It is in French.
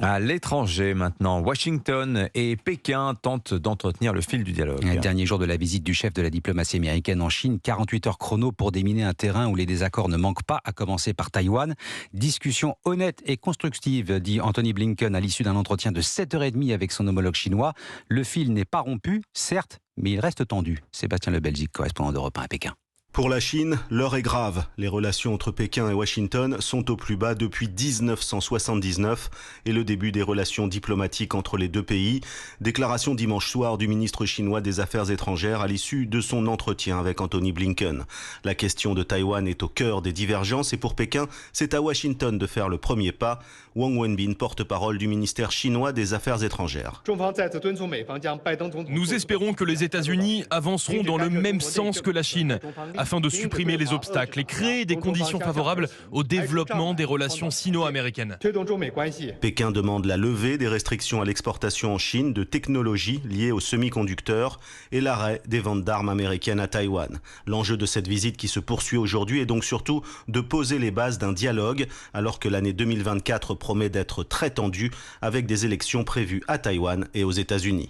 À l'étranger maintenant, Washington et Pékin tentent d'entretenir le fil du dialogue. Dernier jour de la visite du chef de la diplomatie américaine en Chine, 48 heures chrono pour déminer un terrain où les désaccords ne manquent pas, à commencer par Taïwan. Discussion honnête et constructive, dit Antony Blinken à l'issue d'un entretien de 7h30 avec son homologue chinois. Le fil n'est pas rompu, certes, mais il reste tendu. Sébastien Le Belgique, correspondant d'Europe 1 à Pékin. Pour la Chine, l'heure est grave. Les relations entre Pékin et Washington sont au plus bas depuis 1979 et le début des relations diplomatiques entre les deux pays. Déclaration dimanche soir du ministre chinois des Affaires étrangères à l'issue de son entretien avec Antony Blinken. La question de Taïwan est au cœur des divergences et pour Pékin, c'est à Washington de faire le premier pas. Wang Wenbin, porte-parole du ministère chinois des Affaires étrangères. Nous espérons que les États-Unis avanceront dans le même sens que la Chine, afin de supprimer les obstacles et créer des conditions favorables au développement des relations sino-américaines. Pékin demande la levée des restrictions à l'exportation en Chine de technologies liées aux semi-conducteurs et l'arrêt des ventes d'armes américaines à Taïwan. L'enjeu de cette visite qui se poursuit aujourd'hui est donc surtout de poser les bases d'un dialogue alors que l'année 2024 promet d'être très tendue avec des élections prévues à Taïwan et aux États-Unis.